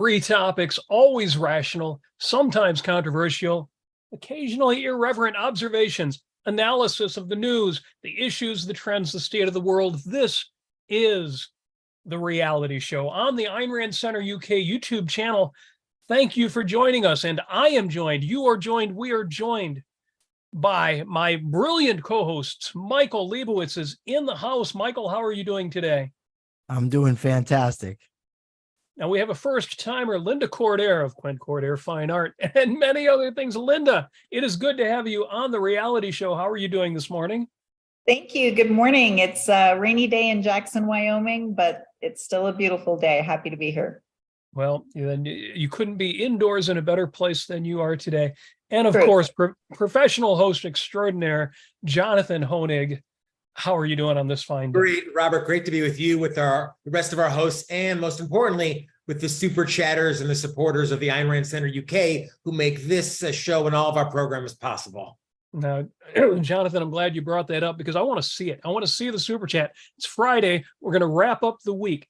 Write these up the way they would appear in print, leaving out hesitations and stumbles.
Three topics, always rational, sometimes controversial, occasionally irreverent observations, analysis of the news, the issues, the trends, the state of the world. This is the reality show on the Ayn Rand Center UK YouTube channel. Thank you for joining us. And I am joined, you are joined, we are joined by my brilliant co-hosts. Michael Leibowitz is in the house. Michael, how are you doing today? I'm doing fantastic. Now we have a first timer, Linda Cordair of Quint Cordair Fine Art and many other things. Linda, it is good to have you on the reality show. How are you doing this morning? Thank you. Good morning. It's a rainy day in Jackson, Wyoming, but it's still a beautiful day. Happy to be here. Well, then you couldn't be indoors in a better place than you are today. And of True. course, professional host extraordinaire, Jonathan Honig. How are you doing on this fine day? Great, Robert. Great to be with you, with the rest of our hosts, and most importantly, with the super chatters and the supporters of the Ayn Rand Center UK who make this show and all of our programs possible. Now, Jonathan, I'm glad you brought that up because I want to see it. I want to see the super chat. It's Friday. We're going to wrap up the week.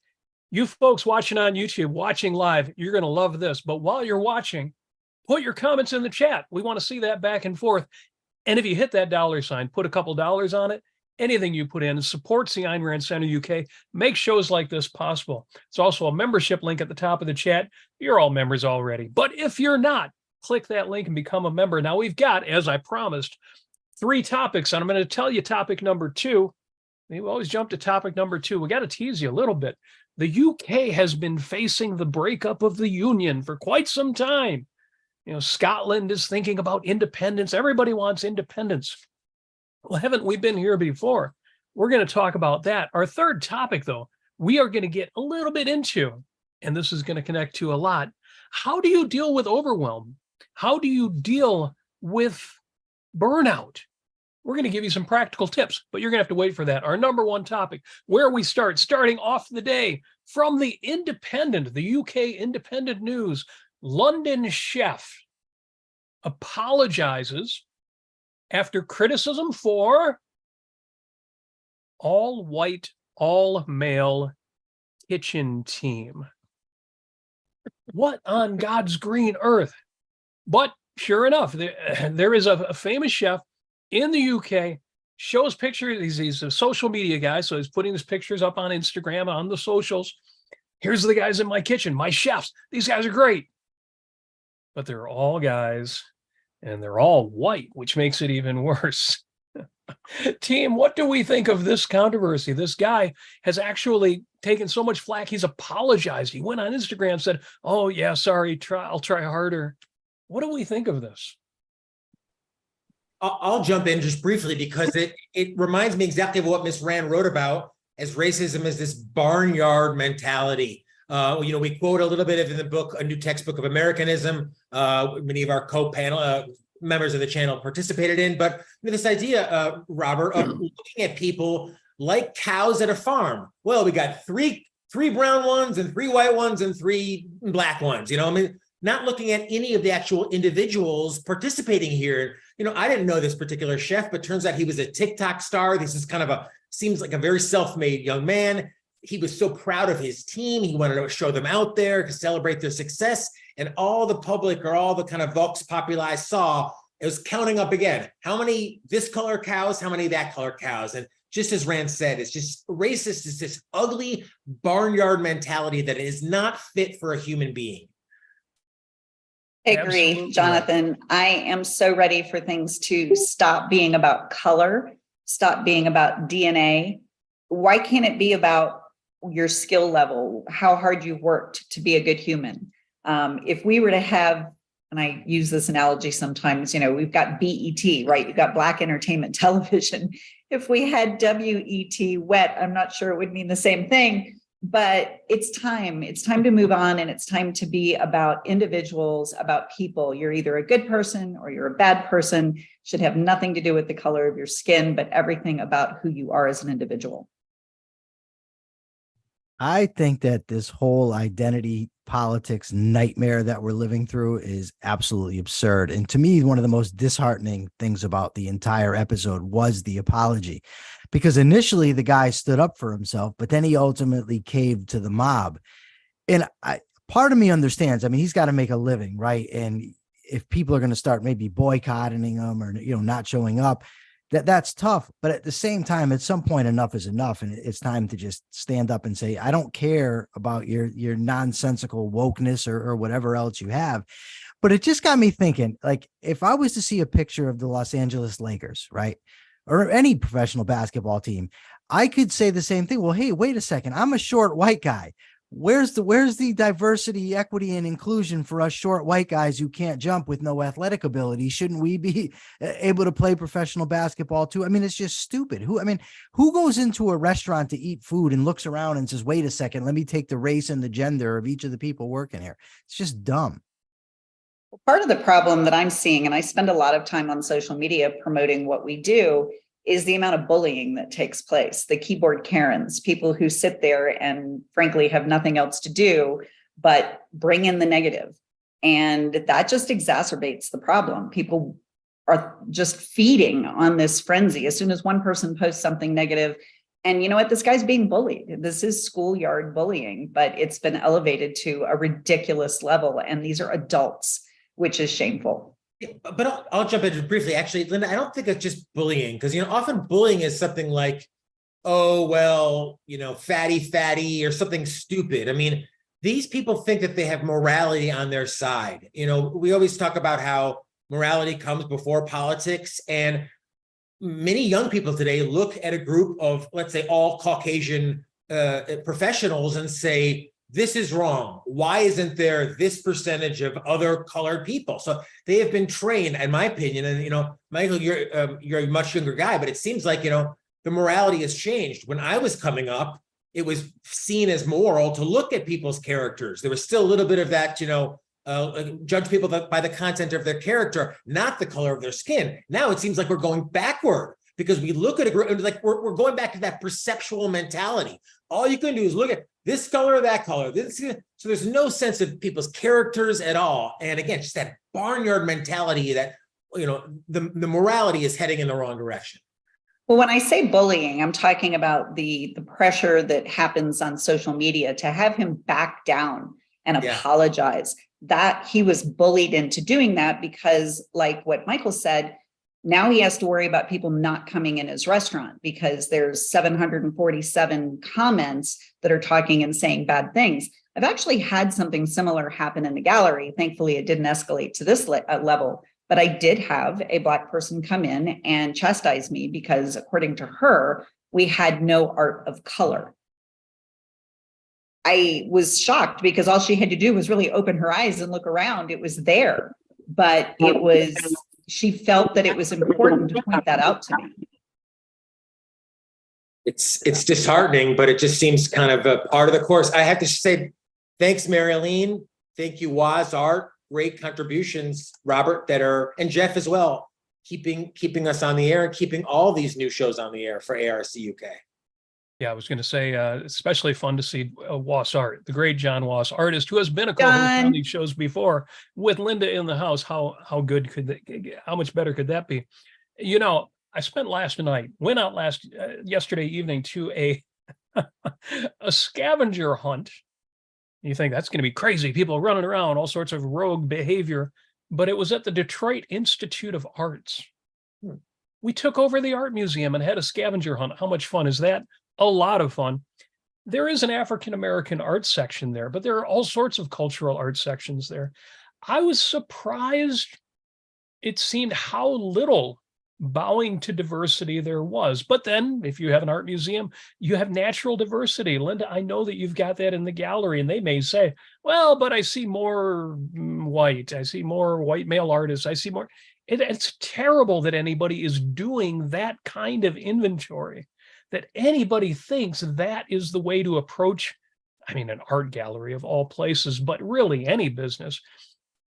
You folks watching on YouTube, watching live, you're going to love this. But while you're watching, put your comments in the chat. We want to see that back and forth. And if you hit that dollar sign, put a couple dollars on it. Anything you put in supports the Ayn Rand Center UK, make shows like this possible. It's also a membership link at the top of the chat. You're all members already. But if you're not, click that link and become a member. Now we've got, as I promised, three topics, and I'm going to tell you topic number two. We always jump to topic number two. We got to tease you a little bit. The UK has been facing the breakup of the Union for quite some time. You know, Scotland is thinking about independence. Everybody wants independence. Well, haven't we been here before? We're going to talk about that. Our third topic, though, we are going to get a little bit into, and this is going to connect to a lot. How do you deal with overwhelm? How do you deal with burnout? We're going to give you some practical tips, but you're going to have to wait for that. Our number one topic, where we starting off the day from the Independent, the UK Independent News. London chef apologizes after criticism for all-white, all-male kitchen team. What on God's green earth? But sure enough, there is a famous chef in the UK, shows pictures. He's a social media guy, so he's putting his pictures up on Instagram, on the socials. Here's the guys in my kitchen, my chefs. These guys are great. But they're all guys, and they're all white, which makes it even worse. Team, what do we think of this controversy? This guy has actually taken so much flack, he's apologized. He went on Instagram and said, oh, yeah, sorry, I'll try harder. What do we think of this? I'll jump in just briefly because it reminds me exactly of what Miss Rand wrote about as racism as this barnyard mentality. We quote a little bit of in the book, a new textbook of Americanism. Many of our co-panel members of the channel participated in, but this idea, Robert, of looking at people like cows at a farm. Well, we got three brown ones and three white ones and three black ones. Not looking at any of the actual individuals participating here. I didn't know this particular chef, but turns out he was a TikTok star. This is seems like a very self-made young man. He was so proud of his team. He wanted to show them out there to celebrate their success. And all the public or all the kind of vox populi saw, it was counting up again. How many this color cows, how many that color cows? And just as Rand said, it's just racist. It's this ugly barnyard mentality that is not fit for a human being. I agree, Absolutely. Jonathan. I am so ready for things to stop being about color, stop being about DNA. Why can't it be about your skill level, how hard you've worked to be a good human? If we were to have, and I use this analogy sometimes, we've got BET, right? You've got Black Entertainment Television. If we had WET, wet, I'm not sure it would mean the same thing, but it's time to move on, and it's time to be about individuals, about people. You're either a good person or you're a bad person. Should have nothing to do with the color of your skin, but everything about who you are as an individual. I think that this whole identity politics nightmare that we're living through is absolutely absurd. And to me, one of the most disheartening things about the entire episode was the apology, because initially the guy stood up for himself, but then he ultimately caved to the mob. And part of me understands. I mean, he's got to make a living, right? And if people are going to start maybe boycotting him or, not showing up, that's tough. But at the same time, at some point, enough is enough. And it's time to just stand up and say, I don't care about your nonsensical wokeness or whatever else you have. But it just got me thinking, like, if I was to see a picture of the Los Angeles Lakers, right, or any professional basketball team, I could say the same thing. Well, hey, wait a second. I'm a short white guy. Where's the diversity, equity, and inclusion for us short white guys who can't jump with no athletic ability? Shouldn't we be able to play professional basketball too? I mean, it's just stupid. Who goes into a restaurant to eat food and looks around and says, wait a second, let me take the race and the gender of each of the people working here? It's just dumb. Part of the problem that I'm seeing, and I spend a lot of time on social media promoting what we do, is the amount of bullying that takes place. The keyboard Karens, people who sit there and frankly have nothing else to do but bring in the negative. And that just exacerbates the problem. People are just feeding on this frenzy. As soon as one person posts something negative, and you know what, this guy's being bullied. This is schoolyard bullying, but it's been elevated to a ridiculous level. And these are adults, which is shameful. But I'll jump in briefly. Actually, Linda, I don't think it's just bullying, because often bullying is something like, oh, well, fatty or something stupid. I mean, these people think that they have morality on their side. We always talk about how morality comes before politics, and many young people today look at a group of, let's say, all Caucasian professionals and say, this is wrong. Why isn't there this percentage of other colored people? So they have been trained, in my opinion, and Michael, you're a much younger guy, but it seems like the morality has changed. When I was coming up, it was seen as moral to look at people's characters. There was still a little bit of that, judge people by the content of their character, not the color of their skin. Now it seems like we're going backward, because we look at a group and like we're going back to that perceptual mentality. All you can do is look at this color or that color. So there's no sense of people's characters at all. And again, just that barnyard mentality that, the morality is heading in the wrong direction. Well, when I say bullying, I'm talking about the pressure that happens on social media to have him back down and apologize. That he was bullied into doing that because, like what Michael said, now he has to worry about people not coming in his restaurant because there's 747 comments that are talking and saying bad things. I've actually had something similar happen in the gallery. Thankfully, it didn't escalate to this level, but I did have a Black person come in and chastise me because, according to her, we had no art of color. I was shocked because all she had to do was really open her eyes and look around. It was there, but she felt that it was important to point that out to me. It's disheartening, but it just seems kind of a part of the course. I have to say, thanks, Marilyn. Thank you, Waz Art. Great contributions, Robert, and Jeff as well, keeping us on the air and keeping all these new shows on the air for ARCUK. Yeah, I was going to say, especially fun to see Was Art, the great John Was, artist who has been a co-host on these shows before with Linda in the house. How much better could that be? I spent went out yesterday evening to a scavenger hunt. You think that's going to be crazy, people running around, all sorts of rogue behavior, but it was at the Detroit Institute of Arts. We took over the art museum and had a scavenger hunt. How much fun is that? A lot of fun. There is an African-American art section there, but there are all sorts of cultural art sections there. I was surprised it seemed how little bowing to diversity there was. But then if you have an art museum, you have natural diversity. Linda, I know that you've got that in the gallery, and they may say, well, but I see more white. I see more white male artists. I see more. It's terrible that anybody is doing that kind of inventory, that anybody thinks that is the way to approach, an art gallery of all places, but really any business.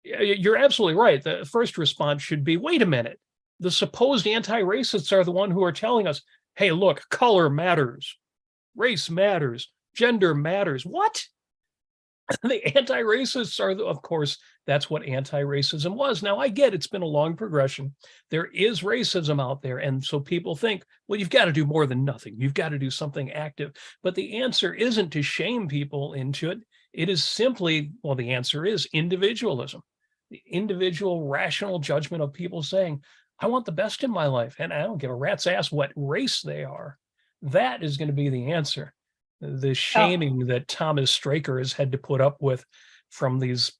You're absolutely right. The first response should be, wait a minute. The supposed anti-racists are the one who are telling us, hey, look, color matters, race matters, gender matters. What? The anti-racists are, of course, that's what anti-racism was. Now, I get it's been a long progression. There is racism out there. And so people think, well, you've got to do more than nothing. You've got to do something active. But the answer isn't to shame people into it. It is simply, well, the answer is individualism, the individual rational judgment of people saying, I want the best in my life, and I don't give a rat's ass what race they are. That is going to be the answer. The shaming that Thomas Straker has had to put up with from these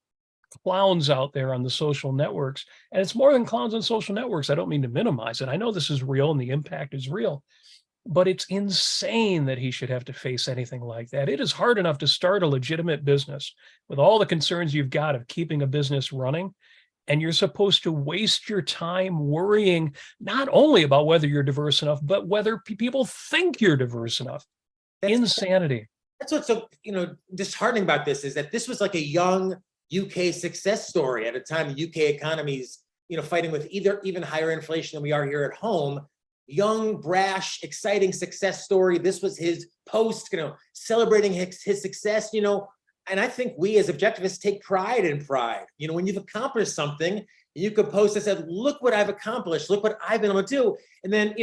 clowns out there on the social networks. And it's more than clowns on social networks. I don't mean to minimize it. I know this is real and the impact is real, but it's insane that he should have to face anything like that. It is hard enough to start a legitimate business with all the concerns you've got of keeping a business running. And you're supposed to waste your time worrying not only about whether you're diverse enough, but whether people think you're diverse enough. Insanity. That's what's so, disheartening about this is that this was like a young UK success story at a time the UK economy's, fighting with even higher inflation than we are here at home. Young, brash, exciting success story. This was his post, celebrating his success, and I think we as objectivists take pride in pride. When you've accomplished something, you could post and say, look what I've accomplished, look what I've been able to do. And then,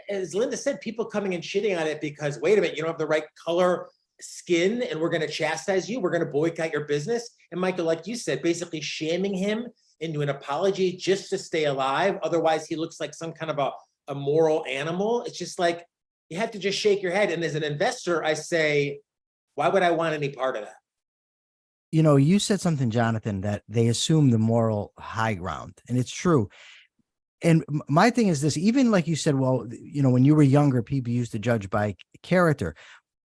as Linda said, people coming and shitting on it because, wait a minute, you don't have the right color skin and we're going to chastise you. We're going to boycott your business. And Michael, like you said, basically shaming him into an apology just to stay alive. Otherwise, he looks like some kind of a moral animal. It's just like, you have to just shake your head. And as an investor, I say, why would I want any part of that? You said something, Jonathan, that they assume the moral high ground, and it's true. And my thing is this, even like you said, well, when you were younger, people used to judge by character.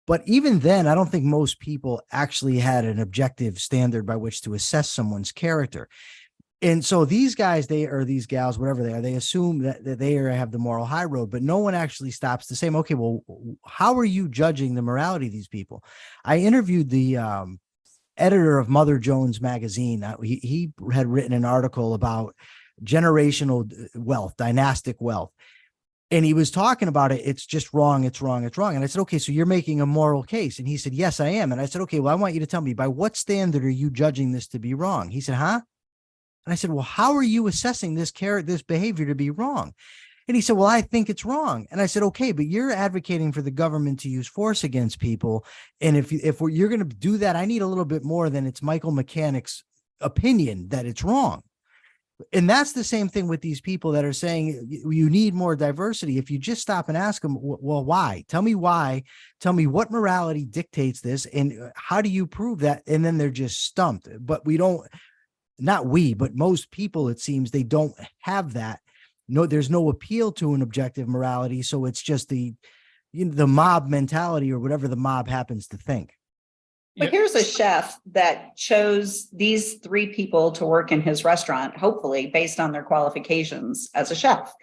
But even then, I don't think most people actually had an objective standard by which to assess someone's character. And so these guys, these gals, whatever they are, they assume that they have the moral high road, but no one actually stops to say, okay, well, how are you judging the morality of these people? I interviewed the editor of Mother Jones magazine. He had written an article about generational wealth, dynastic wealth. And he was talking about it. It's just wrong. It's wrong. It's wrong. And I said, okay, so you're making a moral case. And he said, yes, I am. And I said, okay, well, I want you to tell me, by what standard are you judging this to be wrong? He said, huh? And I said, well, how are you assessing this behavior to be wrong? And he said, well, I think it's wrong. And I said, okay, but you're advocating for the government to use force against people. And if you're going to do that, I need a little bit more than it's Michael Mechanic's opinion that it's wrong. And that's the same thing with these people that are saying you need more diversity. If you just stop and ask them, well, why? Tell me why. Tell me what morality dictates this. And how do you prove that? And then they're just stumped. But but most people, it seems, they don't have that. No, there's no appeal to an objective morality. So it's just the mob mentality or whatever the mob happens to think. But here's a chef that chose these 3 people to work in his restaurant, hopefully based on their qualifications as a chef.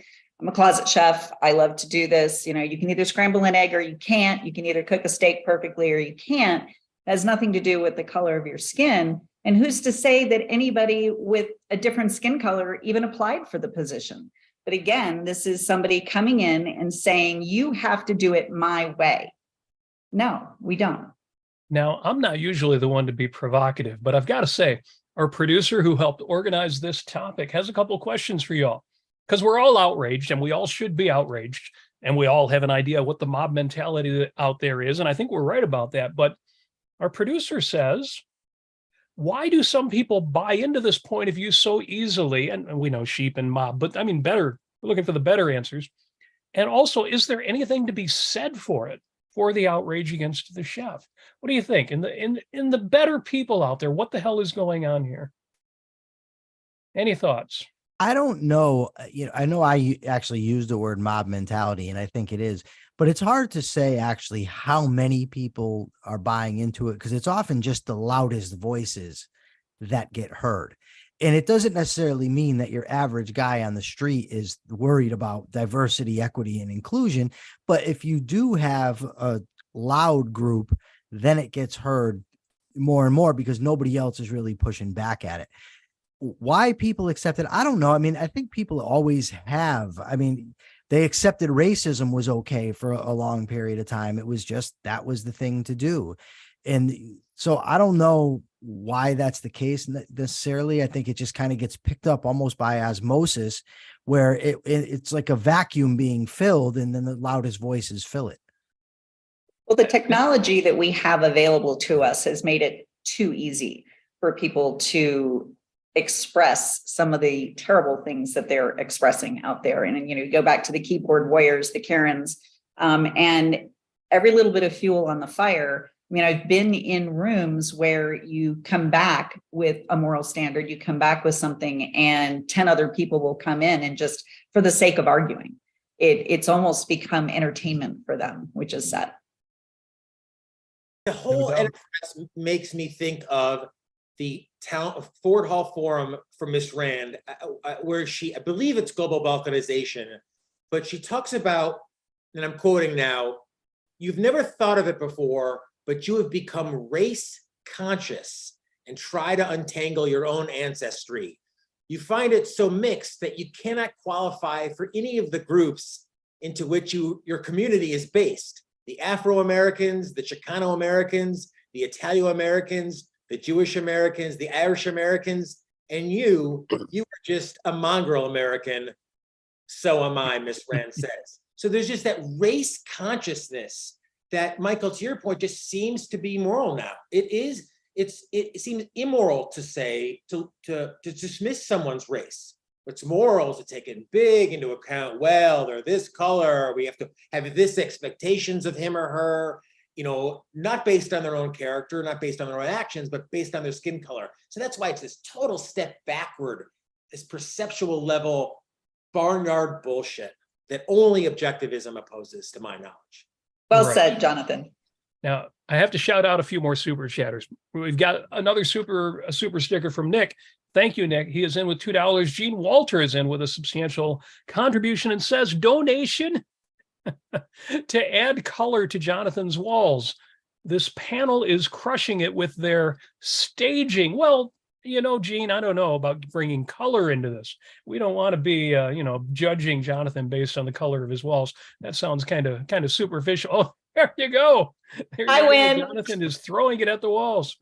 I'm a closet chef. I love to do this. You can either scramble an egg or you can't. You can either cook a steak perfectly or you can't. It has nothing to do with the color of your skin. And who's to say that anybody with a different skin color even applied for the position? But again, this is somebody coming in and saying, you have to do it my way. No, we don't. Now, I'm not usually the one to be provocative, but I've got to say, our producer who helped organize this topic has a couple of questions for y'all, because we're all outraged and we all should be outraged. And we all have an idea what the mob mentality out there is. And I think we're right about that. But our producer says, why do some people buy into this point of view so easily? And we know sheep and mob, but I mean, we're looking for the better answers. And also, is there anything to be said for the outrage against the chef? What do you think? In the better people out there, what the hell is going on here? Any thoughts? I don't know. I know I actually used the word mob mentality, and I think it is, but it's hard to say actually how many people are buying into it, because it's often just the loudest voices that get heard. And it doesn't necessarily mean that your average guy on the street is worried about diversity, equity, and inclusion. But if you do have a loud group, then it gets heard more and more because nobody else is really pushing back at it. Why people accept it, I don't know. I mean, I think people always have. I mean, they accepted racism was okay for a long period of time. It was just, that was the thing to do. And so I don't know why that's the case necessarily. I think it just kind of gets picked up almost by osmosis, where it's like a vacuum being filled and then the loudest voices fill it. Well, the technology that we have available to us has made it too easy for people to express some of the terrible things that they're expressing out there. And, you go back to the keyboard warriors, the Karens, and every little bit of fuel on the fire. I mean, I've been in rooms where you come back with a moral standard, you come back with something, and 10 other people will come in and just for the sake of arguing. It's almost become entertainment for them, which is sad. The whole enterprise makes me think of the town Ford Hall Forum from Miss Rand, where I believe it's global balkanization, but she talks about, and I'm quoting now, "You've never thought of it before, but you have become race conscious and try to untangle your own ancestry. You find it so mixed that you cannot qualify for any of the groups into which your community is based. The Afro-Americans, the Chicano-Americans, the Italo-Americans, the Jewish Americans, the Irish Americans, and you are just a mongrel American. So am I," Miss Rand says. So there's just that race consciousness that, Michael, to your point, just seems to be moral now. It seems immoral to say, to dismiss someone's race. What's moral is to take it big into account. Well, they're this color, we have to have this expectations of him or her, not based on their own character, not based on their own actions, but based on their skin color. So that's why it's this total step backward, this perceptual level barnyard bullshit that only objectivism opposes, to my knowledge. Well said, Jonathan. Now, I have to shout out a few more super chatters. We've got another super sticker from Nick. Thank you, Nick. He is in with $2. Gene Walter is in with a substantial contribution and says, donation to add color to Jonathan's walls. This panel is crushing it with their staging. Well, Gene, I don't know about bringing color into this. We don't want to be, judging Jonathan based on the color of his walls. That sounds kind of superficial. Oh, there you go. I win. Jonathan is throwing it at the walls.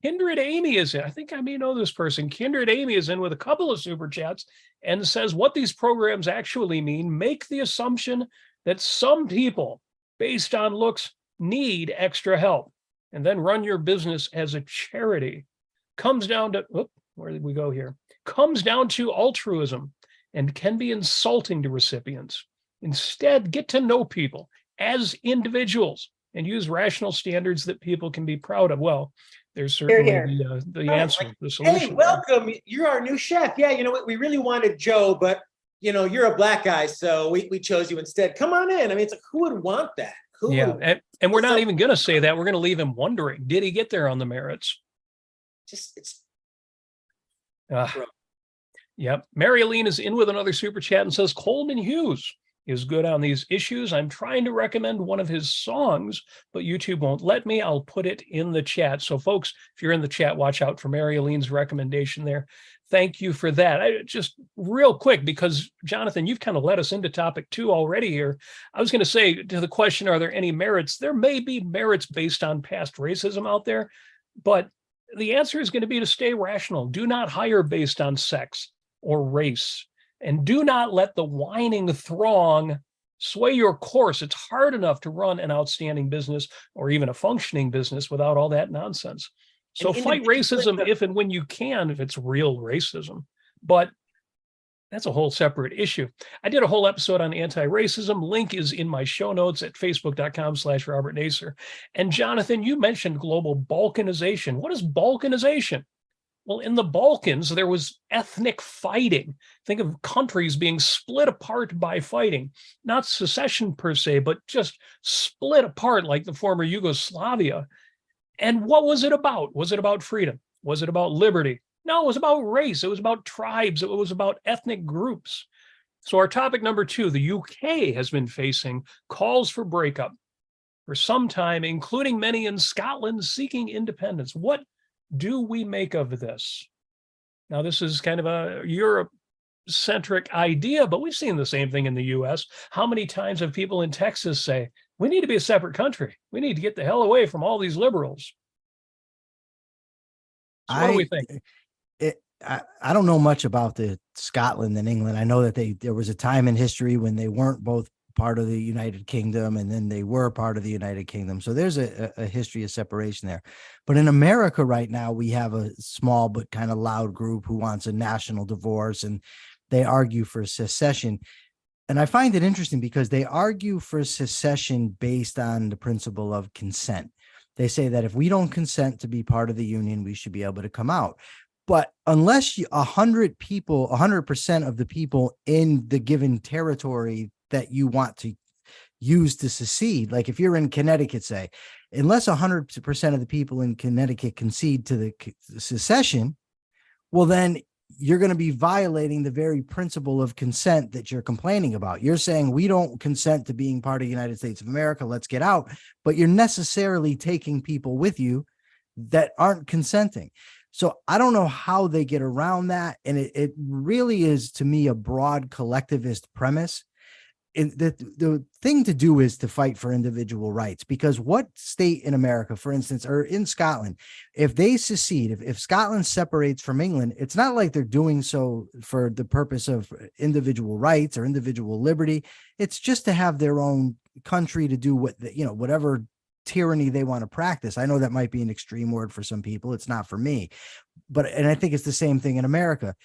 Kindred Amy is in. I think I may know this person. Kindred Amy is in with a couple of super chats and says what these programs actually mean. Make the assumption that some people, based on looks, need extra help, and then run your business as a charity. Comes down to, where did we go here? Comes down to altruism and can be insulting to recipients. Instead, get to know people as individuals and use rational standards that people can be proud of. Well, there's certainly the answer, the solution. Hey, welcome. You're our new chef. Yeah, you know what? We really wanted Joe, but you're a black guy, so we chose you instead. Come on in. I mean, it's like, who would want that? And we're not even going to say that. We're going to leave him wondering, did he get there on the merits? Yep. Mary Aline is in with another super chat and says, Coleman Hughes is good on these issues. I'm trying to recommend one of his songs, but YouTube won't let me. I'll put it in the chat. So folks, if you're in the chat, watch out for Mary Aline's recommendation there. Thank you for that. Just real quick, because Jonathan, you've kind of led us into topic 2 already here. I was going to say to the question, are there any merits? There may be merits based on past racism out there, but the answer is going to be to stay rational. Do not hire based on sex or race, and do not let the whining throng sway your course. It's hard enough to run an outstanding business or even a functioning business without all that nonsense. So fight racism if and when you can, if it's real racism, but that's a whole separate issue. I did a whole episode on anti-racism. Link is in my show notes at facebook.com/Robert Naser. And Jonathan, you mentioned global balkanization. What is balkanization? Well, in the Balkans, there was ethnic fighting. Think of countries being split apart by fighting, not secession per se, but just split apart like the former Yugoslavia. And what was it about? Was it about freedom? Was it about liberty? No, it was about race. It was about tribes. It was about ethnic groups. So our topic number 2, the UK has been facing calls for breakup for some time, including many in Scotland seeking independence. What do we make of this? Now, this is kind of a Europe-centric idea, but we've seen the same thing in the US. How many times have people in Texas say, we need to be a separate country. We need to get the hell away from all these liberals. So what do we think? I don't know much about the Scotland and England. I know that there was a time in history when they weren't both part of the United Kingdom, and then they were part of the United Kingdom. So there's a history of separation there. But in America right now, we have a small but kind of loud group who wants a national divorce, and they argue for secession. And I find it interesting because they argue for secession based on the principle of consent. They say that if we don't consent to be part of the union, we should be able to come out. But unless 100 people, 100% of the people in the given territory that you want to use to secede, like if you're in Connecticut, say, unless 100% of the people in Connecticut concede to the secession, well, then you're going to be violating the very principle of consent that you're complaining about. You're saying we don't consent to being part of the United States of America, let's get out, but you're necessarily taking people with you that aren't consenting. So I don't know how they get around that. And it really is, to me, a broad collectivist premise. The thing to do is to fight for individual rights, because what state in America, for instance, or in Scotland, if they secede, if Scotland separates from England, it's not like they're doing so for the purpose of individual rights or individual liberty. It's just to have their own country, to do what, whatever tyranny they want to practice. I know that might be an extreme word for some people. It's not for me, and I think it's the same thing in America.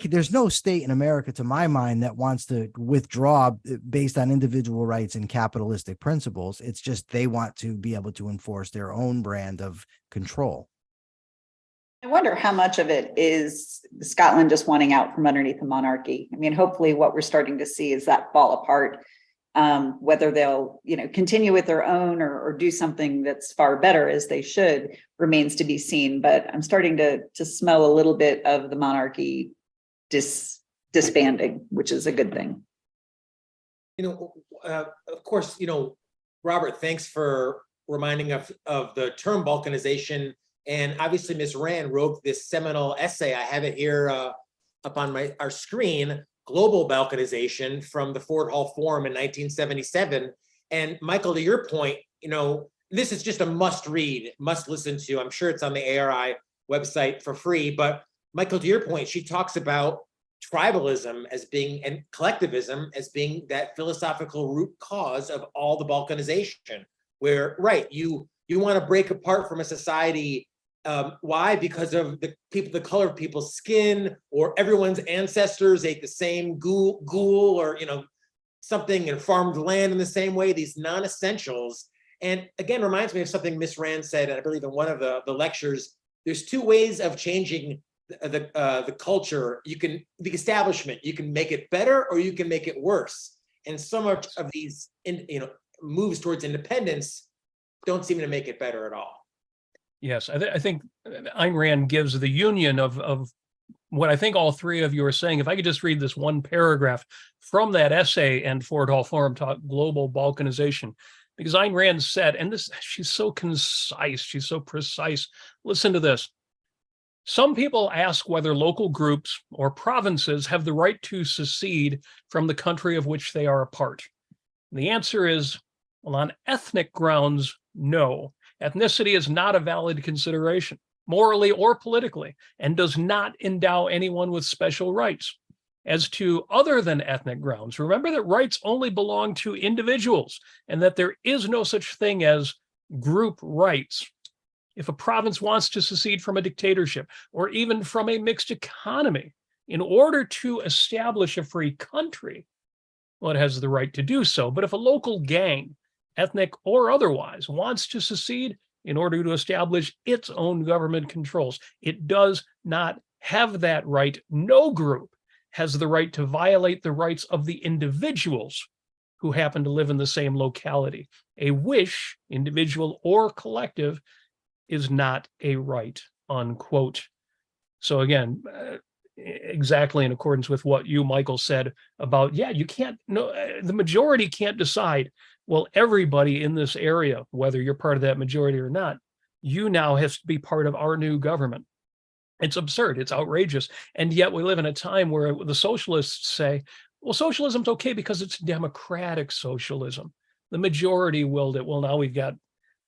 There's no state in America, to my mind, that wants to withdraw based on individual rights and capitalistic principles. It's just they want to be able to enforce their own brand of control. I wonder how much of it is Scotland just wanting out from underneath the monarchy. I mean, hopefully what we're starting to see is that fall apart. Whether they'll, continue with their own or do something that's far better, as they should, remains to be seen. But I'm starting to smell a little bit of the monarchy disbanding, which is a good thing. Of course, Robert, thanks for reminding us of the term balkanization. And obviously, Ms. Rand wrote this seminal essay. I have it here up on our screen, Global Balkanization, from the Fort Hall Forum in 1977. And Michael, to your point, this is just a must read, must listen to. I'm sure it's on the ARI website for free. But Michael, to your point, she talks about tribalism as being, and collectivism as being, that philosophical root cause of all the balkanization, where, right, you want to break apart from a society. Why? Because of the color of people's skin, or everyone's ancestors ate the same ghoul or something, and farmed land in the same way. These non-essentials, and again, reminds me of something Miss Rand said, and I believe in one of the lectures. There's two ways of changing the culture. The establishment. You can make it better, or you can make it worse. And some of these moves towards independence don't seem to make it better at all. Yes, I think Ayn Rand gives the union of what I think all three of you are saying. If I could just read this one paragraph from that essay and Fort Hall Forum talk, Global Balkanization, because Ayn Rand said, and she's so concise, she's so precise. Listen to this. Some people ask whether local groups or provinces have the right to secede from the country of which they are a part. And the answer is, well, on ethnic grounds, no. Ethnicity is not a valid consideration, morally or politically, and does not endow anyone with special rights. As to other than ethnic grounds, remember that rights only belong to individuals, and that there is no such thing as group rights. If a province wants to secede from a dictatorship, or even from a mixed economy, in order to establish a free country, well, it has the right to do so. But if a local gang, ethnic or otherwise, wants to secede in order to establish its own government controls, it does not have that right. No group has the right to violate the rights of the individuals who happen to live in the same locality. A wish, individual or collective, is not a right, unquote. So again, exactly in accordance with what you, Michael, said about, you can't, the majority can't decide, well, everybody in this area, whether you're part of that majority or not, you now have to be part of our new government. It's absurd. It's outrageous. And yet we live in a time where the socialists say, well, socialism's okay because it's democratic socialism. The majority willed it. Well, now we've got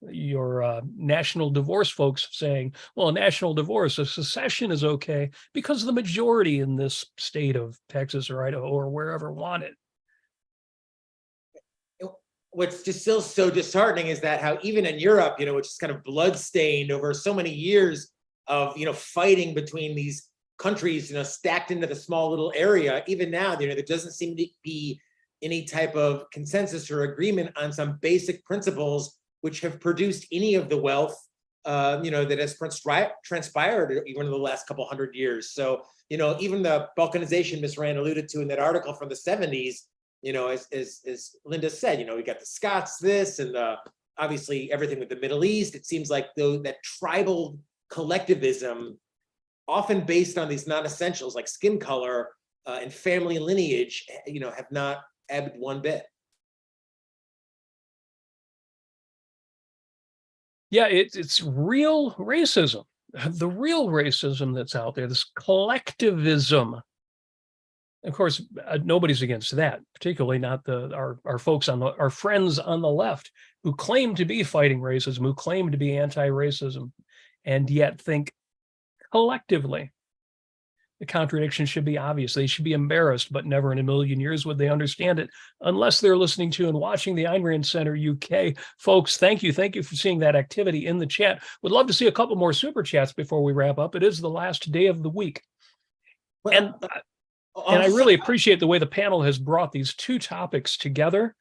your national divorce folks saying, well, national divorce, a secession is okay because the majority in this state of Texas or Idaho or wherever want it. what's just still so disheartening is that how even in Europe, which is kind of bloodstained over so many years of, fighting between these countries, stacked into the small little area, even now, there doesn't seem to be any type of consensus or agreement on some basic principles which have produced any of the wealth, that has transpired even in the last couple hundred years. So, even the balkanization Ms. Rand alluded to in that article from the 70s, as Linda said, we got the Scots, this, and obviously everything with the Middle East. It seems like that tribal collectivism, often based on these non-essentials like skin color and family lineage, have not ebbed one bit. Yeah, it's real racism, the real racism that's out there, this collectivism. Of course, nobody's against that, particularly not our folks our friends on the left who claim to be fighting racism, who claim to be anti-racism, and yet think collectively. The contradiction should be obvious. They should be embarrassed, but never in a million years would they understand it unless they're listening to and watching the Ayn Rand Center UK. Folks, thank you. Thank you for seeing that activity in the chat. Would love to see a couple more super chats before we wrap up. It is the last day of the week. And I really appreciate the way the panel has brought these two topics together.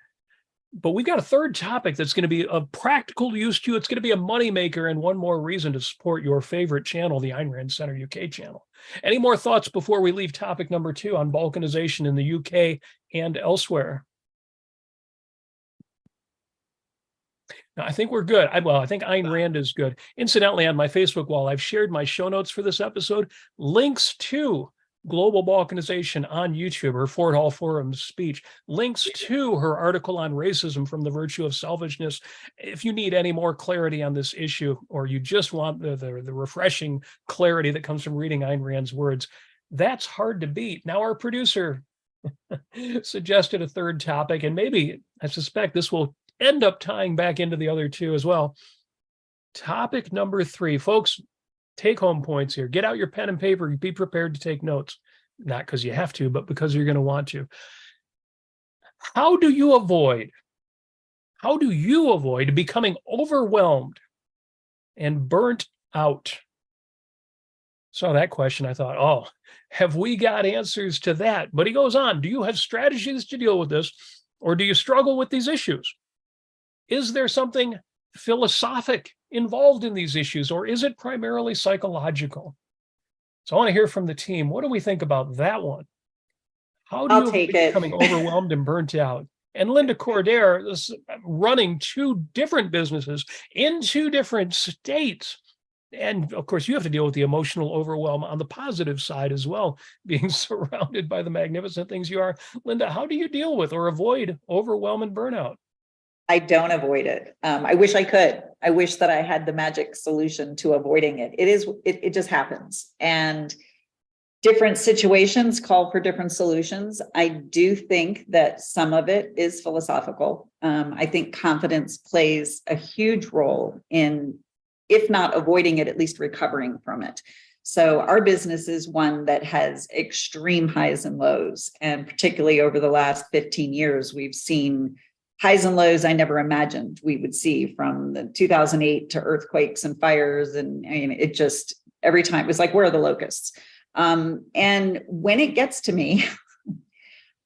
But we've got a third topic that's going to be of practical use to you. It's going to be a moneymaker and one more reason to support your favorite channel, the Ayn Rand Center UK channel. Any more thoughts before we leave topic number 2 on balkanization in the UK and elsewhere? No, I think we're good. I think Ayn Rand is good. Incidentally, on my Facebook wall, I've shared my show notes for this episode, links to Global Balkanization on YouTube, her Fort Hall Forum speech, links to her article on racism from the virtue of selfishness. If you need any more clarity on this issue, or you just want the refreshing clarity that comes from reading Ayn Rand's words, that's hard to beat. Now, our producer suggested a third topic, and maybe I suspect this will end up tying back into the other two as well. Topic number 3, folks. Take home points here. Get out your pen and paper. Be prepared to take notes. Not because you have to, but because you're going to want to. How do you avoid becoming overwhelmed and burnt out? So that question, I thought, oh, have we got answers to that? But he goes on, do you have strategies to deal with this, or do you struggle with these issues? Is there something philosophic involved in these issues, or is it primarily psychological? So I want to hear from the team. What do we think about that one? How do you avoid becoming overwhelmed and burnt out? And Linda Cordair is running 2 different businesses in 2 different states. And of course, you have to deal with the emotional overwhelm on the positive side as well, being surrounded by the magnificent things you are. Linda, how do you deal with or avoid overwhelm and burnout? I don't avoid it. I wish I could. I wish that I had the magic solution to avoiding it. It just happens. And different situations call for different solutions. I do think that some of it is philosophical. I think confidence plays a huge role in, if not avoiding it, at least recovering from it. So our business is one that has extreme highs and lows. And particularly over the last 15 years, we've seen highs and lows I never imagined we would see, from the 2008 to earthquakes and fires. And I mean, it just, every time it was like, where are the locusts? And when it gets to me,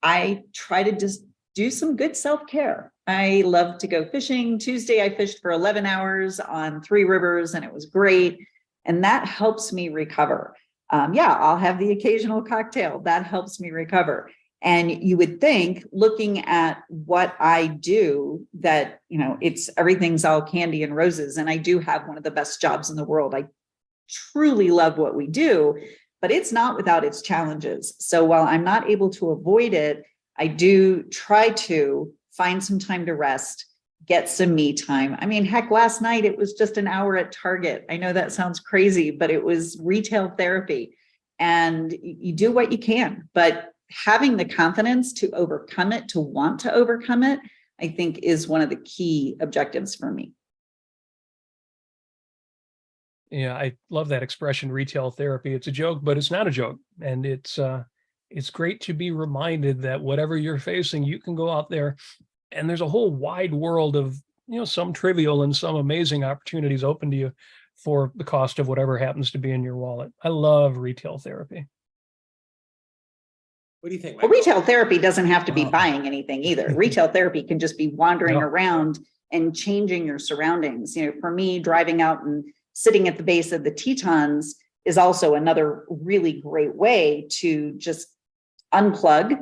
I try to just do some good self-care. I love to go fishing. Tuesday, I fished for 11 hours on 3 rivers, and it was great. And that helps me recover. I'll have the occasional cocktail. That helps me recover. And you would think, looking at what I do, that, everything's all candy and roses. And I do have one of the best jobs in the world. I truly love what we do, but it's not without its challenges. So while I'm not able to avoid it, I do try to find some time to rest, get some me time. I mean, heck, last night it was just an hour at Target. I know that sounds crazy, but it was retail therapy. And you do what you can, but having the confidence to overcome it, to want to overcome it, I think is one of the key objectives for me. Yeah, I love that expression, retail therapy. It's a joke, but it's not a joke. And it's great to be reminded that whatever you're facing, you can go out there And there's a whole wide world of, some trivial and some amazing opportunities open to you for the cost of whatever happens to be in your wallet. I love retail therapy. What do you think, Well, Michael? retail therapy doesn't have to be Wow. buying anything either. Retail therapy can just be wandering Yeah. around and changing your surroundings. For me, driving out and sitting at the base of the Tetons is also another really great way to just unplug.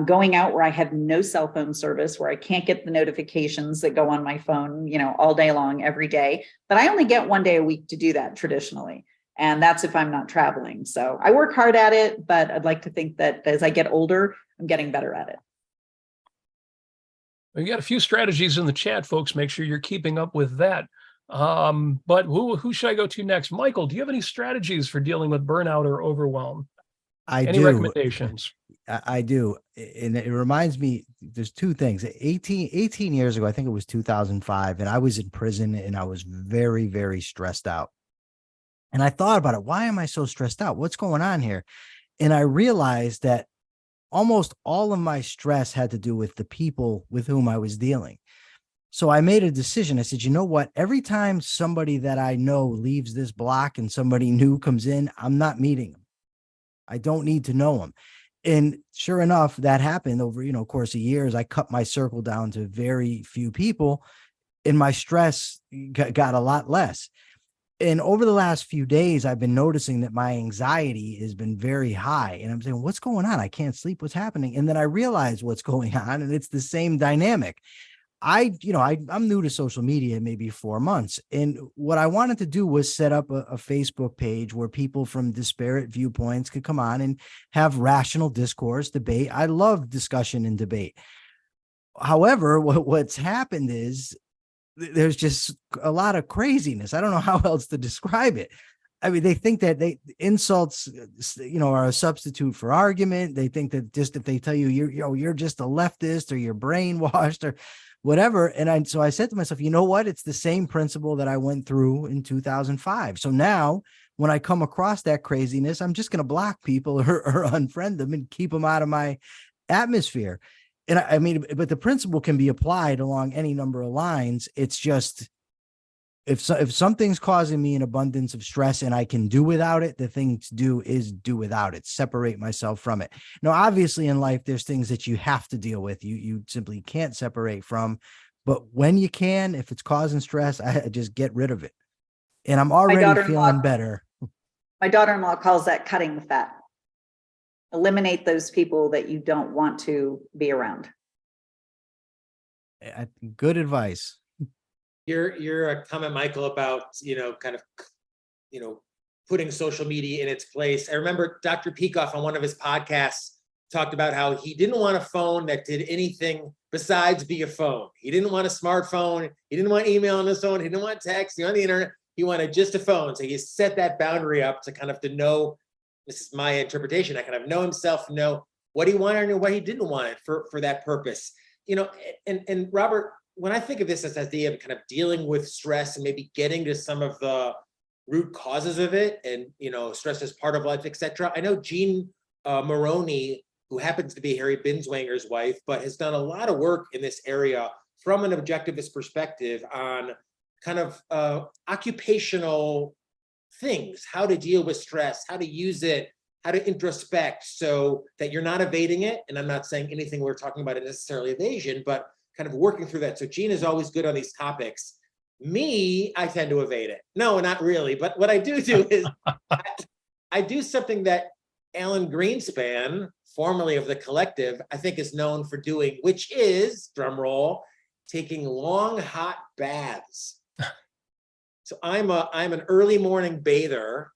Going out where I have no cell phone service, where I can't get the notifications that go on my phone, all day long, every day. But I only get one day a week to do that traditionally. And that's if I'm not traveling. So I work hard at it, but I'd like to think that as I get older, I'm getting better at it. We got a few strategies in the chat, folks. Make sure you're keeping up with that. But who should I go to next? Michael, do you have any strategies for dealing with burnout or overwhelm? Any recommendations? I do. And it reminds me, there's two things. 18 years ago, I think it was 2005, and I was in prison and I was very, very stressed out. And I thought about it. Why am I so stressed out? What's going on here? And I realized that almost all of my stress had to do with the people with whom I was dealing. So I made a decision. I said, you know what? Every time somebody that I know leaves this block and somebody new comes in, I'm not meeting them. I don't need to know them. And sure enough, that happened over, course of years. I cut my circle down to very few people, and my stress got a lot less. And over the last few days, I've been noticing that my anxiety has been very high. And I'm saying, what's going on? I can't sleep. What's happening? And then I realize what's going on. And it's the same dynamic. I'm new to social media, maybe 4 months. And what I wanted to do was set up a Facebook page where people from disparate viewpoints could come on and have rational discourse, debate. I love discussion and debate. However, what's happened is there's just a lot of craziness. I don't know how else to describe it. I mean, they think that insults, are a substitute for argument. They think that just if they tell you you're just a leftist or you're brainwashed or whatever. And so I said to myself, you know what? It's the same principle that I went through in 2005. So now when I come across that craziness, I'm just going to block people or unfriend them and keep them out of my atmosphere. And I mean, but the principle can be applied along any number of lines. It's just, if something's causing me an abundance of stress and I can do without it, the thing to do is do without it, separate myself from it. Now, obviously in life, there's things that you have to deal with. You simply can't separate from, but when you can, if it's causing stress, I just get rid of it. And I'm already feeling better. My daughter-in-law calls that cutting the fat. Eliminate those people that you don't want to be around. Good advice. Your comment, Michael, about putting social media in its place. I remember Dr. Peikoff on one of his podcasts talked about how he didn't want a phone that did anything besides be a phone. He didn't want a smartphone. He didn't want email on his phone. He didn't want text. He wanted the internet. He wanted just a phone. So he set that boundary up to know. This is my interpretation. I kind of know himself, know what he wanted and what he didn't want it for that purpose. And Robert, when I think of this as the idea of kind of dealing with stress and maybe getting to some of the root causes of it, and stress is part of life, etc. I know Jean Maroney, who happens to be Harry Binswanger's wife, but has done a lot of work in this area from an objectivist perspective on kind of occupational things, how to deal with stress, how to use it, how to introspect so that you're not evading it. And I'm not saying anything we're talking about is necessarily evasion, but kind of working through that. So Jean is always good on these topics. Me, I tend to evade it. No, not really. But what I do is I do something that Alan Greenspan, formerly of The Collective, I think is known for doing, which is, drum roll, taking long, hot baths. So I'm an early morning bather,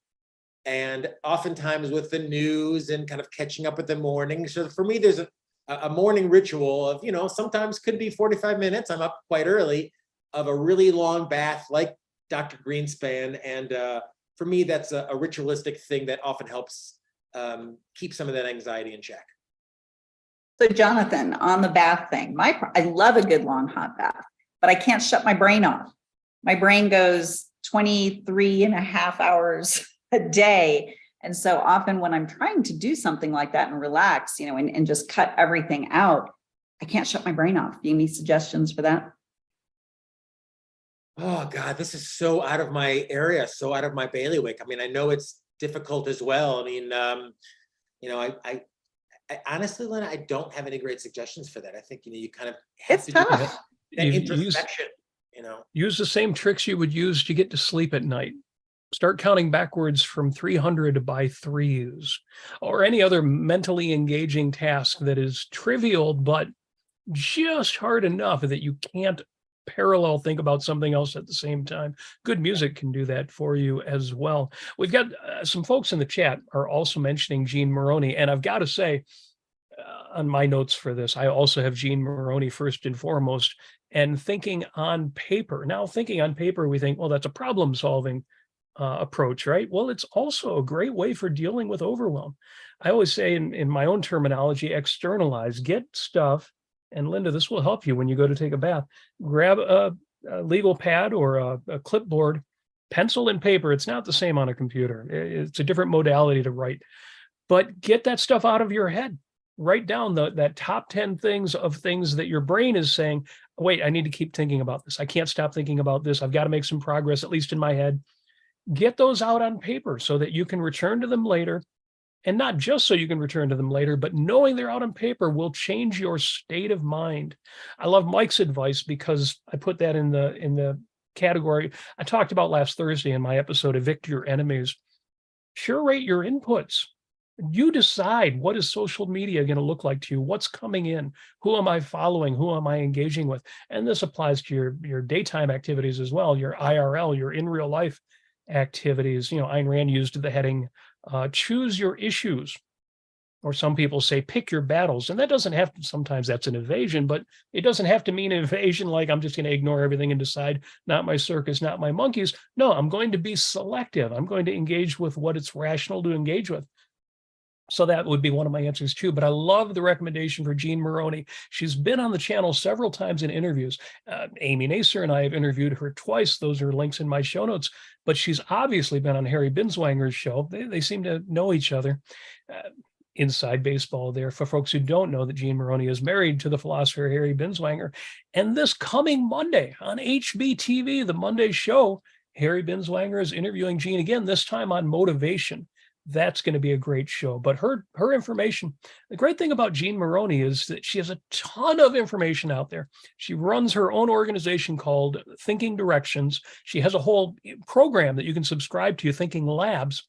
and oftentimes with the news and kind of catching up with the morning. So for me, there's a morning ritual of, sometimes could be 45 minutes. I'm up quite early, of a really long bath like Dr. Greenspan. And for me, that's a ritualistic thing that often helps keep some of that anxiety in check. So Jonathan, on the bath thing, I love a good long hot bath, but I can't shut my brain off. My brain goes 23 and a half hours a day. And so often when I'm trying to do something like that and relax, and just cut everything out, I can't shut my brain off. Do you have any suggestions for that? Oh God, this is so out of my area, so out of my bailiwick. I mean, I know it's difficult as well. I mean, you know, I honestly, Lena, I don't have any great suggestions for that. I think, you know, you kind of have It's to tough. do that You use, introspection, you know. use the same tricks you would use to get to sleep at night. Start counting backwards from 300 by threes, or any other mentally engaging task that is trivial, but just hard enough that you can't parallel think about something else at the same time. Good music can do that for you as well. We've got some folks in the chat are also mentioning Gene Moroney, and I've got to say, on my notes for this, I also have Gene Moroney first and foremost, and thinking on paper. Now, thinking on paper, we think, well, that's a problem solving approach, right? Well, it's also a great way for dealing with overwhelm. I always say in my own terminology, externalize, get stuff. And Linda, this will help you when you go to take a bath. Grab a legal pad or a clipboard, pencil and paper. It's not the same on a computer. It's a different modality to write, but get that stuff out of your head. Write down that top 10 things of things that your brain is saying, wait, I need to keep thinking about this. I can't stop thinking about this. I've got to make some progress, at least in my head. Get those out on paper so that you can return to them later. And not just so you can return to them later, but knowing they're out on paper will change your state of mind. I love Mike's advice because I put that in the category I talked about last Thursday in my episode, Evict Your Enemies. Curate your inputs. You decide, what is social media going to look like to you? What's coming in? Who am I following? Who am I engaging with? And this applies to your daytime activities as well, your IRL, your in real life activities. You know, Ayn Rand used the heading, choose your issues, or some people say pick your battles. And that doesn't have to, sometimes that's an evasion, but it doesn't have to mean an evasion like I'm just going to ignore everything and decide not my circus, not my monkeys. No, I'm going to be selective. I'm going to engage with what it's rational to engage with. So that would be one of my answers too. But I love the recommendation for Gene Moroney. She's been on the channel several times in interviews. Amy Nasser and I have interviewed her twice. Those are links in my show notes. But she's obviously been on Harry Binswanger's show. They seem to know each other. Inside baseball there for folks who don't know that Gene Moroney is married to the philosopher Harry Binswanger. And this coming Monday on HBTV, the Monday show, Harry Binswanger is interviewing Gene again, this time on motivation. That's going to be a great show. But her information, the great thing about Gene Moroney is that she has a ton of information out there. She runs her own organization called Thinking Directions. She has a whole program that you can subscribe to, Thinking Labs.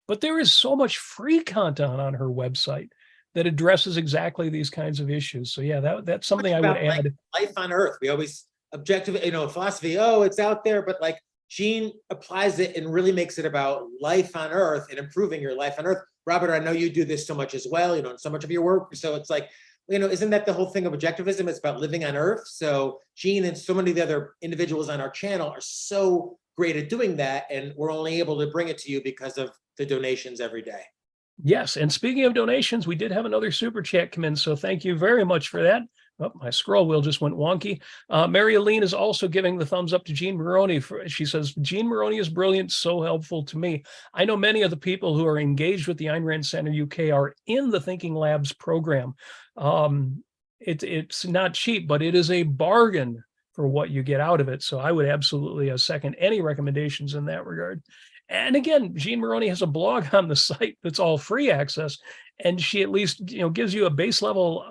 But there is so much free content on her website that addresses exactly these kinds of issues. So yeah, that's something I would add. Life on Earth. We always objective, you know, philosophy. Oh, it's out there, but like Gene applies it and really makes it about life on Earth and improving your life on Earth. Robert, I know you do this so much as well, you know, in so much of your work. So it's like, you know, isn't that the whole thing of objectivism? It's about living on Earth. So Gene and so many of the other individuals on our channel are so great at doing that. And we're only able to bring it to you because of the donations every day. Yes. And speaking of donations, we did have another super chat come in. So thank you very much for that. Oh, my scroll wheel just went wonky. Mary Aline is also giving the thumbs up to Gene Moroney. She says, Gene Moroney is brilliant, so helpful to me. I know many of the people who are engaged with the Ayn Rand Center UK are in the Thinking Labs program. It's not cheap, but it is a bargain for what you get out of it. So I would absolutely second any recommendations in that regard. And again, Gene Moroney has a blog on the site that's all free access, and she at least, you know, gives you a base level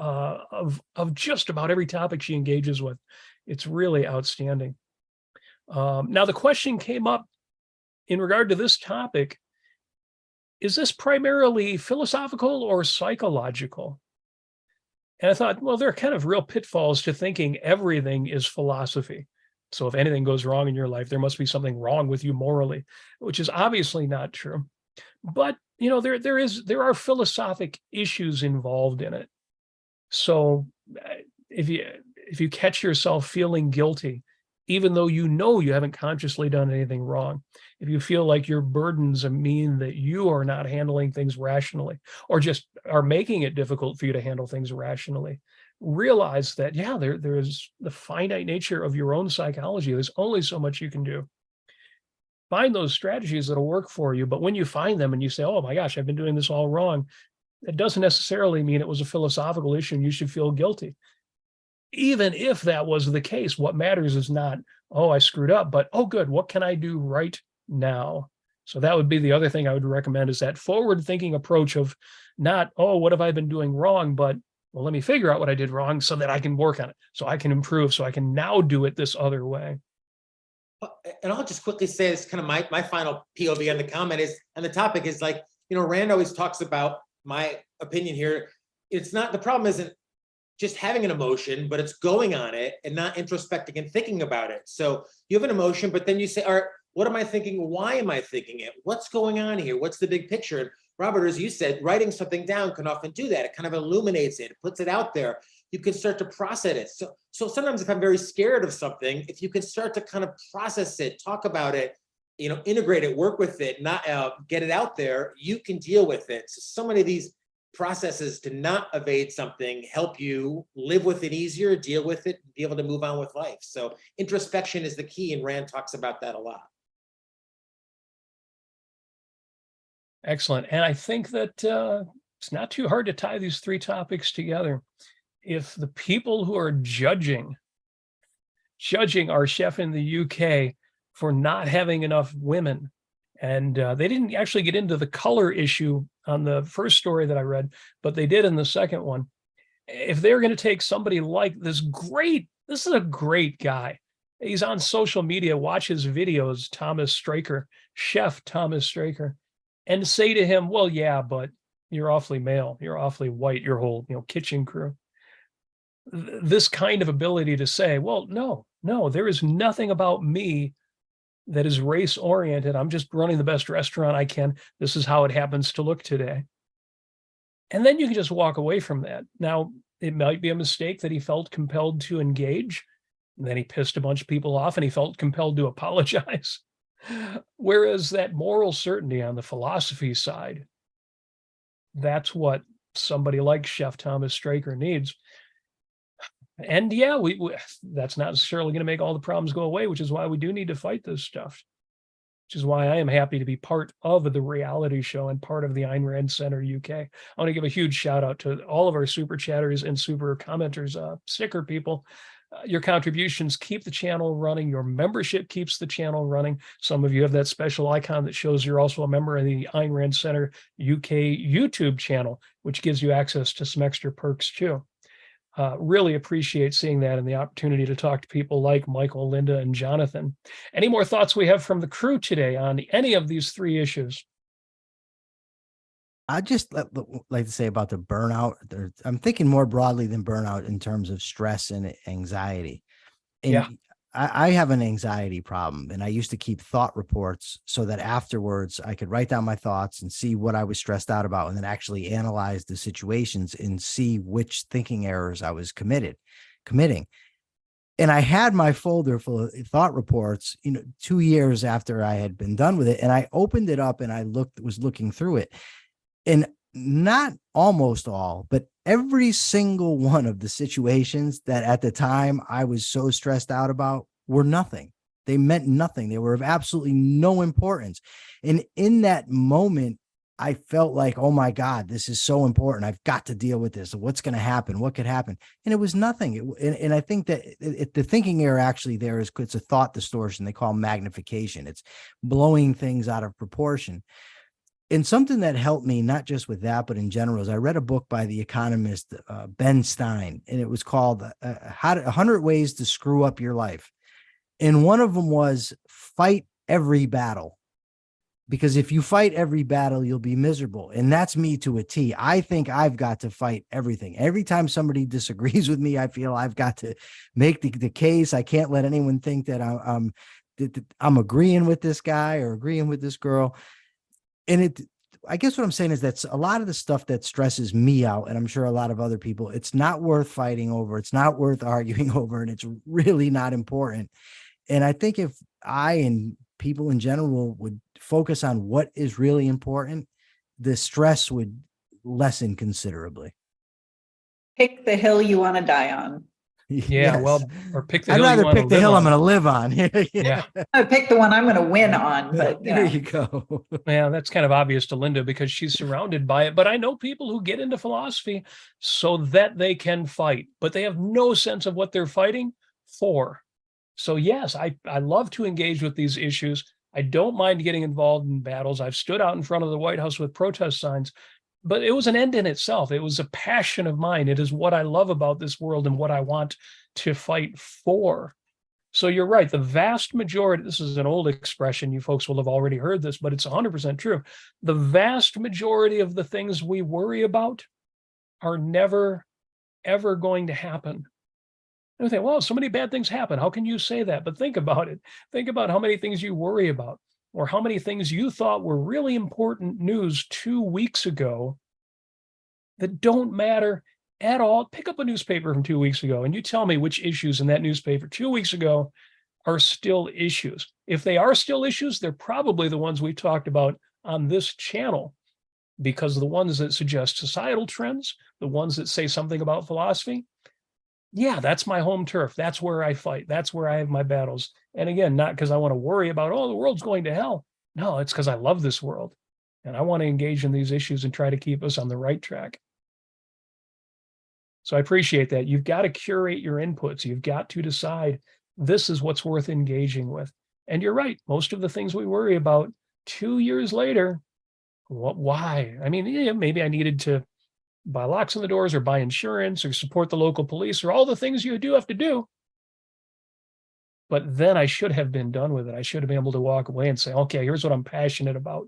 of just about every topic she engages with. It's really outstanding. Now, the question came up in regard to this topic: is this primarily philosophical or psychological? And I thought, well, there are kind of real pitfalls to thinking everything is philosophy. So if anything goes wrong in your life, there must be something wrong with you morally, which is obviously not true. But, you know, there are philosophic issues involved in it. So if you catch yourself feeling guilty, even though you know you haven't consciously done anything wrong, if you feel like your burdens mean that you are not handling things rationally, or just are making it difficult for you to handle things rationally, realize that, yeah, there is the finite nature of your own psychology. There's only so much you can do. Find those strategies that'll work for you. But when you find them and you say, oh my gosh, I've been doing this all wrong, it doesn't necessarily mean it was a philosophical issue and you should feel guilty. even if that was the case, what matters is not, oh, I screwed up, but, oh, good, what can I do right now? So that would be the other thing I would recommend, is that forward-thinking approach of not, oh, what have I been doing wrong, but, well, let me figure out what I did wrong so that I can work on it, so I can improve, so I can now do it this other way. And I'll just quickly say, it's kind of my final POV on the comment is, and the topic is, like, Rand always talks about, my opinion here, it's not, the problem isn't just having an emotion, but it's going on it and not introspecting and thinking about it. So you have an emotion, but then you say, all right, what am I thinking? Why am I thinking it? What's going on here? What's the big picture? And Robert, as you said, writing something down can often do that. It kind of illuminates it, puts it out there. You can start to process it. So sometimes if I'm very scared of something, if you can start to kind of process it, talk about it, integrate it, work with it, not get it out there, you can deal with it. So many of these processes to not evade something help you live with it easier, deal with it, be able to move on with life. So introspection is the key, and Rand talks about that a lot. Excellent. And I think that it's not too hard to tie these three topics together. If the people who are judging our chef in the UK for not having enough women, and they didn't actually get into the color issue on the first story that I read, but they did in the second one. If they're going to take somebody like this is a great guy. He's on social media, watch his videos, Chef Thomas Straker, and say to him, well, yeah, but you're awfully male, you're awfully white, your whole, kitchen crew. This kind of ability to say, well, no, there is nothing about me that is race oriented. I'm just running the best restaurant I can. This is how it happens to look today. And then you can just walk away from that. Now, it might be a mistake that he felt compelled to engage, and then he pissed a bunch of people off and he felt compelled to apologize. Whereas that moral certainty on the philosophy side, that's what somebody like Chef Thomas Straker needs. And yeah, that's not necessarily going to make all the problems go away, which is why we do need to fight this stuff. Which is why I am happy to be part of the reality show and part of the Ayn Rand Center UK. I want to give a huge shout out to all of our super chatters and super commenters, sticker people. Your contributions keep the channel running. Your membership keeps the channel running. Some of you have that special icon that shows you're also a member of the Ayn Rand Center UK YouTube channel, which gives you access to some extra perks too. Really appreciate seeing that and the opportunity to talk to people like Michael, Linda, and Jonathan. Any more thoughts we have from the crew today on any of these three issues? I just like to say about the burnout. I'm thinking more broadly than burnout in terms of stress and anxiety. And Yeah. I have an anxiety problem, and I used to keep thought reports so that afterwards I could write down my thoughts and see what I was stressed out about, and then actually analyze the situations and see which thinking errors I was committing. And I had my folder full of thought reports, 2 years after I had been done with it. And I opened it up and I was looking through it, and not almost all, but every single one of the situations that at the time I was so stressed out about were nothing. They meant nothing. They were of absolutely no importance. And in that moment, I felt like, oh my God, this is so important. I've got to deal with this. What's going to happen? What could happen? And it was nothing. And I think that the thinking error actually there is, it's a thought distortion. They call magnification. It's blowing things out of proportion. And something that helped me, not just with that, but in general, is I read a book by the economist Ben Stein, and it was called 100 Ways to Screw Up Your Life. And one of them was fight every battle. Because if you fight every battle, you'll be miserable. And that's me to a T. I think I've got to fight everything. Every time somebody disagrees with me, I feel I've got to make the case. I can't let anyone think that I'm agreeing with this guy or agreeing with this girl. And I guess what I'm saying is that's a lot of the stuff that stresses me out, and I'm sure a lot of other people, it's not worth fighting over. It's not worth arguing over, and it's really not important. And I think if I and people in general would focus on what is really important, the stress would lessen considerably. Pick the hill you want to die on. Yeah, well, or pick the I'd hill you rather want to pick the live hill I'm on. going to live on. Yeah. I pick the one I'm going to win on, but There you go. Yeah, that's kind of obvious to Linda because she's surrounded by it. But I know people who get into philosophy so that they can fight, but they have no sense of what they're fighting for. So yes, I love to engage with these issues. I don't mind getting involved in battles. I've stood out in front of the White House with protest signs, but it was an end in itself. It was a passion of mine. It is what I love about this world and what I want to fight for. So you're right. The vast majority, this is an old expression. You folks will have already heard this, but it's 100% true. The vast majority of the things we worry about are never, ever going to happen. And we think, well, so many bad things happen. How can you say that? But think about it. Think about how many things you worry about, or how many things you thought were really important news 2 weeks ago that don't matter at all. Pick up a newspaper from 2 weeks ago and you tell me which issues in that newspaper 2 weeks ago are still issues. If they are still issues, they're probably the ones we talked about on this channel, because the ones that suggest societal trends, the ones that say something about philosophy, yeah, that's my home turf. That's where I fight. That's where I have my battles. And again, not because I want to worry about, oh, the world's going to hell. No, it's because I love this world and I want to engage in these issues and try to keep us on the right track. So I appreciate that. You've got to curate your inputs. You've got to decide this is what's worth engaging with. And you're right. Most of the things we worry about 2 years later, why? I mean, yeah, maybe I needed to buy locks on the doors or buy insurance or support the local police or all the things you do have to do. But then I should have been done with it. I should have been able to walk away and say, okay, here's what I'm passionate about.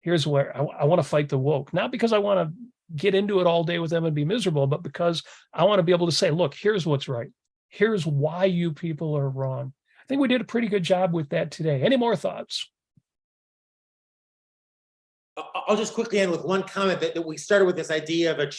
Here's where I want to fight the woke, not because I want to get into it all day with them and be miserable, but because I want to be able to say, look, here's what's right. Here's why you people are wrong. I think we did a pretty good job with that today. Any more thoughts? I'll just quickly end with one comment that we started with this idea of a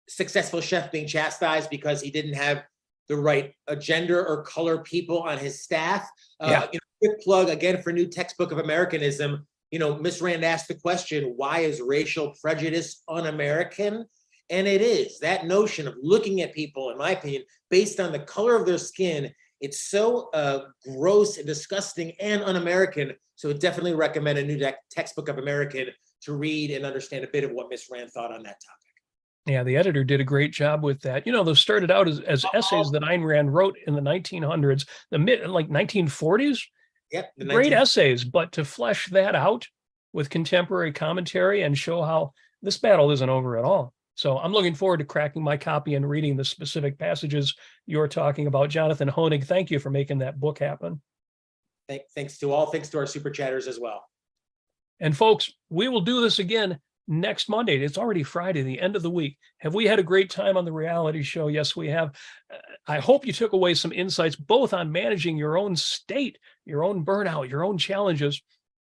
successful chef being chastised because he didn't have the right gender or color people on his staff. Yeah. Quick plug again for New Textbook of Americanism. Miss Rand asked the question, why is racial prejudice un-American? And it is. That notion of looking at people, in my opinion, based on the color of their skin, it's so gross and disgusting and un-American. So I definitely recommend a New Textbook of American to read and understand a bit of what Miss Rand thought on that topic. Yeah, the editor did a great job with that. Those started out as essays that Ayn Rand wrote in the 1900s, the mid, like 1940s. Yep. Great essays, but to flesh that out with contemporary commentary and show how this battle isn't over at all. So I'm looking forward to cracking my copy and reading the specific passages you're talking about. Jonathan Honig, thank you for making that book happen. Thanks to all. Thanks to our super chatters as well. And folks, we will do this again next Monday. It's already Friday, the end of the week. Have we had a great time on the reality show? Yes, we have. I hope you took away some insights, both on managing your own state, your own burnout, your own challenges.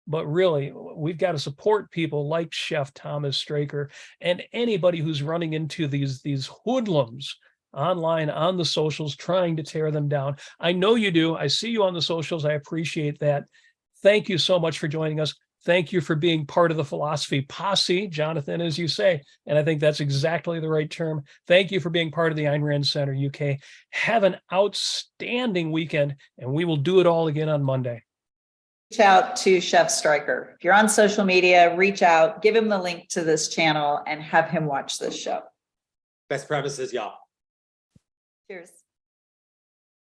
But really, we've got to support people like Chef Thomas Straker and anybody who's running into these hoodlums online, on the socials, trying to tear them down. I know you do. I see you on the socials. I appreciate that. Thank you so much for joining us. Thank you for being part of the philosophy posse, Jonathan, as you say. And I think that's exactly the right term. Thank you for being part of the Ayn Rand Center UK. Have an outstanding weekend, and we will do it all again on Monday. Reach out to Chef Stryker. If you're on social media, reach out, give him the link to this channel, and have him watch this show. Best premises, y'all. Cheers.